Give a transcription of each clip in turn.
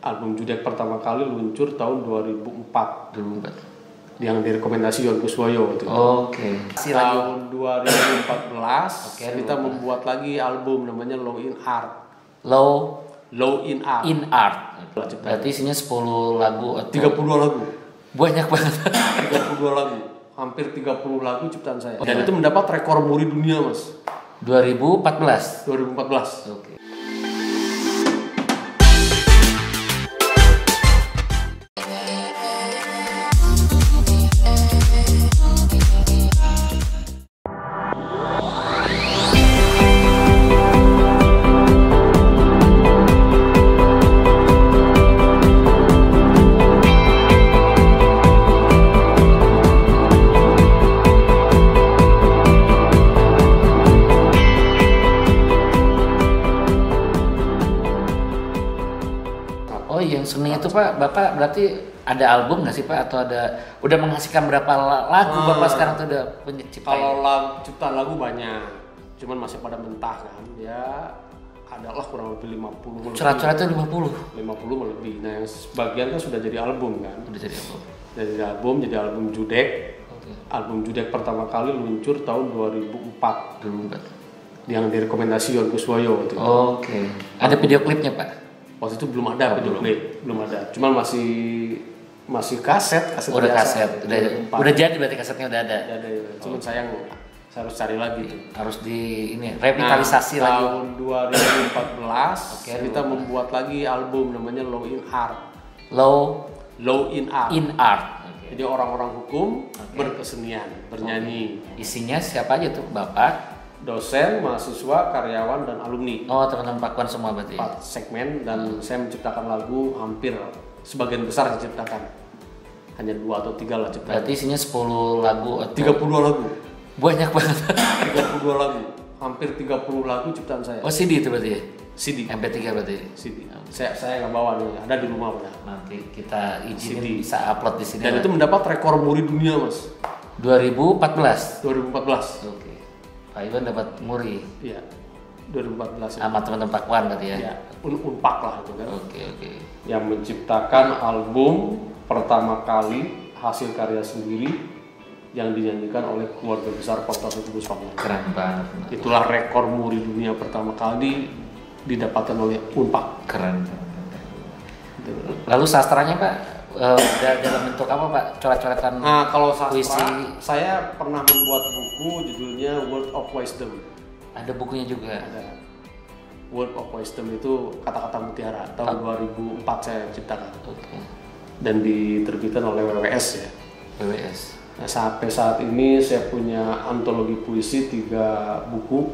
Album Judek pertama kali luncur tahun 2004. 2004. Yang direkomendasi Yon Kuswoyo itu. Tahun 2014 kita membuat lagi album namanya Low in Art. Low in Art. Berarti isinya 10 lagu atau 32 lagu. Banyak banget. 32 lagu. Hampir 30 lagu ciptaan saya. Dan itu mendapat rekor muri dunia, Mas. 2014. 2014. Oke. Seni itu Pak, Bapak berarti ada album nggak sih Pak? Atau udah menghasilkan berapa lagu Bapak sekarang tuh udah pencipta? Kalau ciptaan lagu banyak, cuman masih pada mentah kan. Ya adalah kurang lebih 50. Coret-coret itu 50 lebih. Nah yang sebagian kan sudah jadi album kan. Udah jadi album. Jadi album Judek. Album Judek pertama kali luncur tahun 2004. Yang direkomendasi Yon Kuswoyo itu. Ada video klipnya Pak? Waktu itu belum ada video klip, belum ada. Cuman masih kaset udah biasa. Kaset. Udah jadi berarti kasetnya udah ada. Udah ada. Cuman sayang saya harus cari lagi tuh. Harus revitalisasi lagi. Tahun 2014 kita membuat lagi album namanya Low in Art. Low in Art. Jadi orang-orang hukum berkesenian, bernyanyi. Isinya siapa aja tuh? Bapak, dosen, mahasiswa, karyawan, dan alumni. Teman-teman Pakuan semua berarti. 4 segmen dan saya menciptakan lagu hampir sebagian besar saya ciptakan. Hanya 2 atau 3 lah ciptaan. Berarti isinya 10 lagu atau 32 lagu. Banyak banget. 32 lagu. Hampir 30 lagu ciptaan saya. CD itu berarti ya? CD. MP3 berarti. CD. Saya nggak bawa nih, ada di rumah pada. Nanti kita izinin CD. bisa upload di sini. Dan itu mendapat rekor muri dunia, Mas. 2014. Oke. Pak Iwan dapat muri. Iya. 2014. Sama teman-teman Pakuan berarti ya. Iya. Unpak lah itu kan. Oke. Yang menciptakan album pertama kali hasil karya sendiri yang dinyanyikan oleh keluarga besar Kota Trubus Pakuan. Keren banget. Itulah rekor muri dunia pertama kali didapatkan oleh Unpak. Keren. Lalu sastranya Pak, dalam bentuk apa Pak? Coret-coretan? Kalau sastra, puisi. saya pernah membuat buku judulnya Word of Wisdom. Ada bukunya juga. Ada. Word of Wisdom itu kata-kata mutiara. Tahun 2004 saya ciptakan. Dan diterbitkan oleh WWS ya. WWS. Nah, sampai saat ini saya punya antologi puisi 3 buku,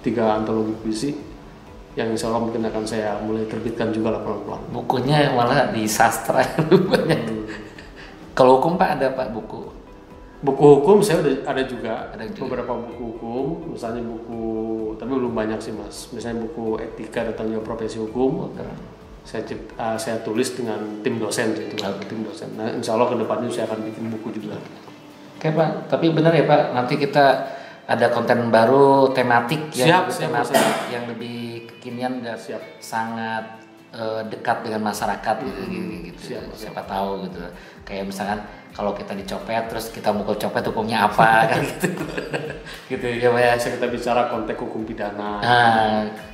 3 antologi puisi yang insya Allah mungkin akan saya mulai terbitkan juga lah pelan-pelan. Bukunya malah di sastra banyak. Kalau hukum Pak ada Pak buku? Buku hukum saya ada juga. Beberapa buku hukum, misalnya buku, tapi belum banyak sih Mas. Misalnya buku etika dan tanggung jawab profesi hukum. Saya tulis dengan tim dosen gitu. Tim dosen. Nah, insya Allah kedepannya saya akan bikin buku juga. Oke Pak, tapi benar ya Pak, nanti kita ada konten baru tematik yang lebih kekinian dan sangat dekat dengan masyarakat gitu. Siapa tahu gitu. Kayak misalkan kalau kita dicopet terus kita mukul copet hukumnya apa kan gitu. Gitu ya Pak ya. Kita bicara konteks hukum pidana.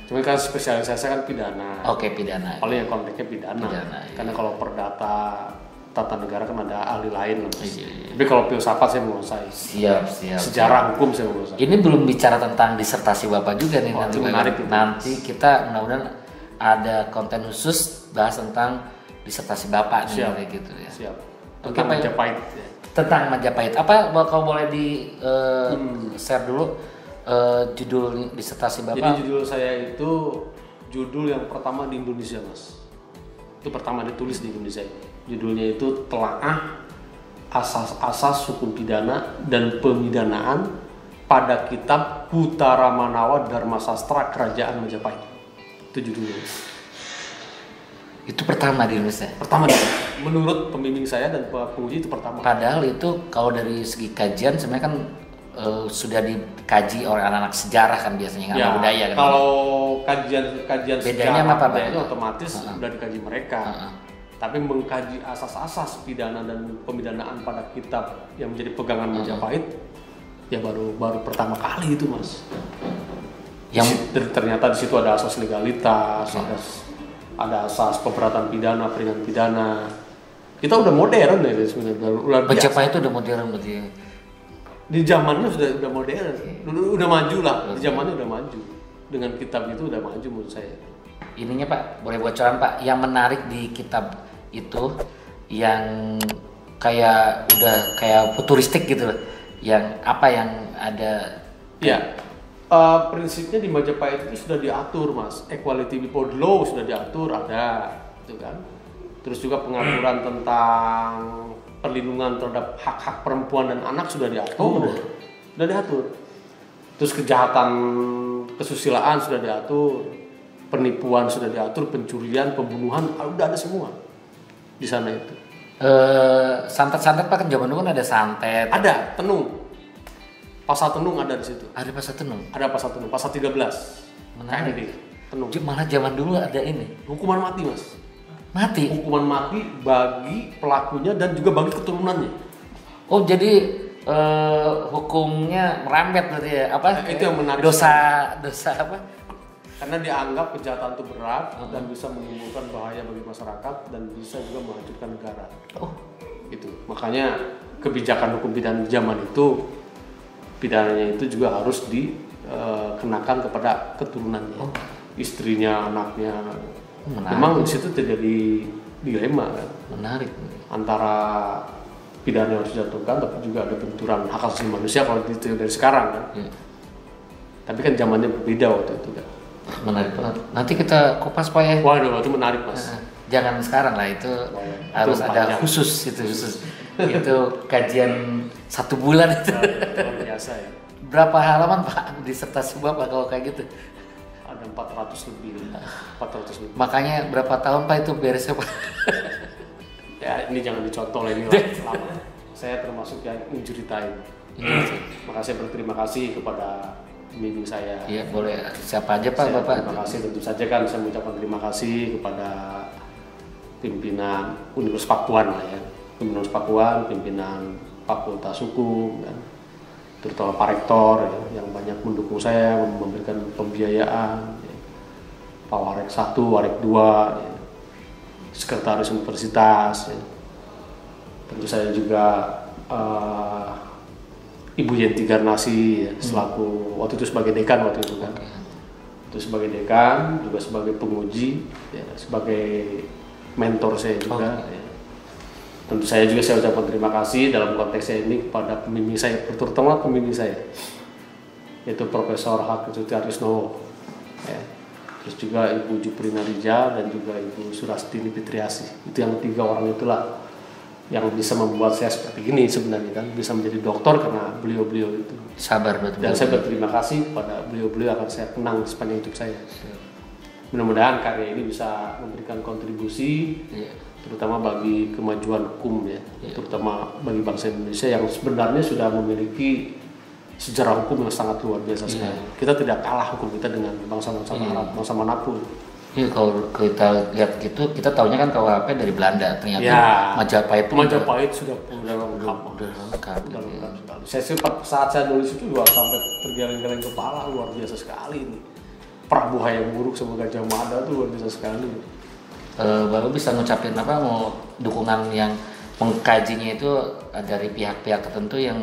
Cuma kan spesialisasi kan pidana. Pidana. Paling yang konteksnya pidana. Karena kalau perdata tata negara kan ada ahli lain loh. Tapi kalau filsafat saya menguasai. Siap. Sejarah hukum saya menguasai. Ini belum bicara tentang disertasi Bapak juga nih nanti. Menarik itu. Nanti kita mudah-mudahan ada konten khusus bahas tentang disertasi Bapak nih kayak gitu ya. Siap. Tentang Majapahit. Tentang Majapahit. Apa kalau boleh di share dulu judul disertasi Bapak? Jadi judul saya itu judul yang pertama di Indonesia, Mas. Itu pertama ditulis di Indonesia. Judulnya itu Telaah Asas-asas Hukum Pidana dan Pemidanaan pada Kitab Putara Manawa Dharma Sastra Kerajaan Majapahit. Itu judulnya. Itu pertama di Indonesia. Menurut pembimbing saya dan penguji itu pertama. Padahal itu kalau dari segi kajian sebenarnya kan sudah dikaji oleh anak-anak sejarah kan biasanya anak budaya kan. Kalau kajian bedanya sejarah apa itu otomatis sudah dikaji mereka. Tapi mengkaji asas-asas pidana dan pemidanaan pada kitab yang menjadi pegangan Majapahit ya baru pertama kali itu, Mas. Yang ternyata di situ ada asas legalitas, ada asas pemberatan pidana, peringan pidana. Kita udah modern ya sebenarnya. Majapahit itu udah modern berarti. Di zamannya sudah modern, udah maju lah. Di zamannya udah maju. Dengan kitab itu udah maju menurut saya. Ininya Pak, boleh bocoran Pak, yang menarik di kitab itu yang kayak udah kayak futuristik gitu loh. Yang apa yang ada? Ya, prinsipnya di Majapahit itu sudah diatur, Mas. Equality before the law sudah diatur, ada, gitu kan. Terus juga pengaturan tentang perlindungan terhadap hak-hak perempuan dan anak sudah diatur, sudah diatur. Terus kejahatan kesusilaan sudah diatur, penipuan sudah diatur, pencurian, pembunuhan, udah ada semua di sana itu. Santet-santet Pak, kan zaman dulu kan ada santet. Ada tenung. Pasal tenung ada di situ. Ada pasal tenung. Ada pasal tenung, pasal 13. Menarik. KMD, tenung. Malah zaman dulu ada ini. Hukuman mati, Mas. Mati. Hukuman mati bagi pelakunya dan juga bagi keturunannya. Oh, jadi hukumnya merambet berarti ya? Apa? Itu yang menarik. Dosa apa? Karena dianggap kejahatan itu berat dan bisa menimbulkan bahaya bagi masyarakat dan bisa juga menghancurkan negara. Itu makanya kebijakan hukum pidana zaman itu pidananya itu juga harus dikenakan kepada keturunannya, istrinya, anaknya. Memang di situ terjadi dilema kan. Menarik. Antara pidana yang harus dijatuhkan tapi juga ada benturan hak asasi manusia kalau itu dari sekarang kan. Tapi kan zamannya berbeda waktu itu kan. Menarik banget. Nanti kita kupas Pak ya. Waduh, itu menarik Mas. Jangan sekarang lah, itu harus itu ada panjang. khusus. Itu kajian 1 bulan itu. Luar biasa ya. Berapa halaman Pak disertasi Bapak kalau kayak gitu? Ada 400 lebih. 400 lebih. Makanya berapa tahun Pak itu beresnya Pak? Ya ini jangan dicontoh lah, ini lama. Saya termasuk yang menceritain. Makasih, berterima kasih kepada pembimbing saya. Iya boleh, siapa aja Pak Bapak? Terima kasih, tentu saja kan saya mengucapkan terima kasih kepada pimpinan Universitas Pakuan lah ya, pimpinan Pakuan, pimpinan Fakultas Hukum, kan, terutama Pak Rektor ya, yang banyak mendukung saya, memberikan pembiayaan, ya. Pak Warek 1, Warek 2, ya. Sekretaris Universitas, ya. Tentu saya juga Ibu Yenti Garnasi ya, selaku waktu itu sebagai dekan waktu itu kan, itu sebagai dekan juga sebagai penguji ya, sebagai mentor saya juga ya. Tentu saya juga saya ucapkan terima kasih dalam konteks saya ini kepada pembimbing saya, terutama pembimbing saya yaitu Profesor Hak Sutrisno ya. Terus juga Ibu Juprina Rijal dan juga Ibu Surastini Fitriasi. Itu yang 3 orang itulah yang bisa membuat saya seperti ini sebenarnya kan, bisa menjadi dokter karena beliau-beliau itu. Sabar betul. Dan saya berterima kasih kepada beliau-beliau akan saya kenang sepanjang hidup saya. Mudah-mudahan karya ini bisa memberikan kontribusi terutama bagi kemajuan hukum ya, terutama bagi bangsa Indonesia yang sebenarnya sudah memiliki sejarah hukum yang sangat luar biasa sekali. Kita tidak kalah hukum kita dengan bangsa-bangsa Arab, bangsa manapun. Iya, kalau kita lihat gitu, kita taunya kan KUHP dari Belanda, ternyata Majapahit sudah lengkap sekali. Saya sempat saat saya nulis itu juga sampai tergeleng-geleng kepala, luar biasa sekali ini. Prabu Hayam Wuruk sama Gajah Mada tuh luar biasa sekali. Baru bisa ngucapin apa, mau dukungan yang mengkajinya itu dari pihak-pihak tertentu yang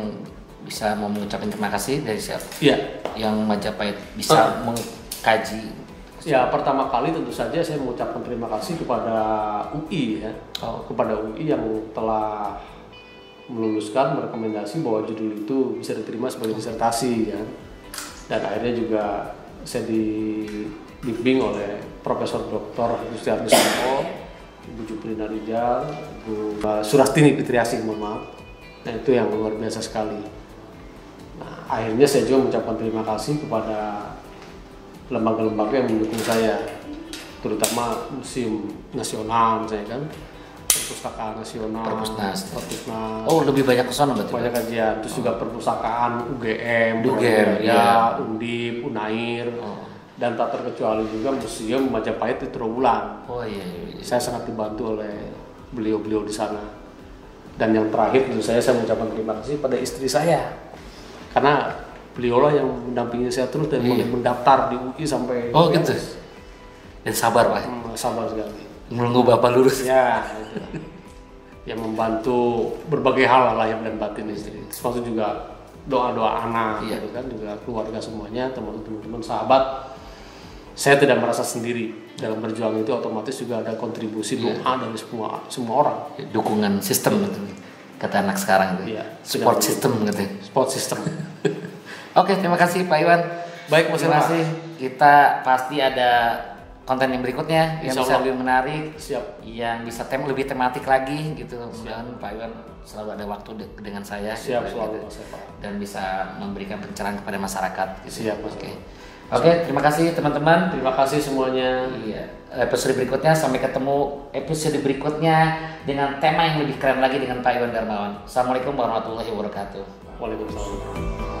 bisa mau mengucapkan terima kasih dari siapa? Iya. Yang Majapahit bisa mengkaji. Ya, pertama kali tentu saja saya mengucapkan terima kasih kepada UI ya, kepada UI yang telah meluluskan merekomendasi bahwa judul itu bisa diterima sebagai disertasi ya. Dan akhirnya juga saya dibimbing oleh Profesor Dr. Yustiarni Somo, Ibu Juprina Rijal, Ibu Surastini Fitriasi, mohon maaf. Nah itu yang luar biasa sekali. Nah akhirnya saya juga mengucapkan terima kasih kepada lembaga-lembaga yang mendukung saya, terutama Museum Nasional misalnya kan, Perpustakaan Nasional, Perpusnas. Perpusnas. Oh, lebih banyak ke sana berarti. Banyak kajian, terus juga perpustakaan UGM, ya. Undip, Unair, dan tak terkecuali juga Museum Majapahit di Trawulan. Oh iya. Saya sangat dibantu oleh beliau-beliau di sana. Dan yang terakhir tentu saya mengucapkan terima kasih pada istri saya, karena beliaulah yang mendampingi saya terus dari mulai mendaftar di UI sampai. Oh gitu. Dan sabar Pak. Sabar sekali. Menunggu Bapak lulus. Ya, itu. Yang membantu berbagai hal lah yang dan batin istri. Termasuk juga doa-doa anak, gitu kan, juga keluarga semuanya, teman-teman, sahabat. Saya tidak merasa sendiri dalam berjuang itu, otomatis juga ada kontribusi doa dari semua orang. Dukungan sistem kata anak sekarang itu. Iya, support system katanya. Support system. Oke, terima kasih Pak Iwan. Baik, terima kasih. Kita pasti ada konten yang berikutnya yang bisa lebih menarik, yang bisa lebih tematik lagi gitu. Mudah-mudahan Pak Iwan selalu ada waktu dengan saya selalu gitu. Dan bisa memberikan pencerahan kepada masyarakat gitu. Siap. Oke, terima kasih teman-teman. Terima kasih semuanya. Iya. Episode berikutnya, sampai ketemu episode berikutnya dengan tema yang lebih keren lagi dengan Pak Iwan Darmawan. Assalamualaikum warahmatullahi wabarakatuh. Waalaikumsalam.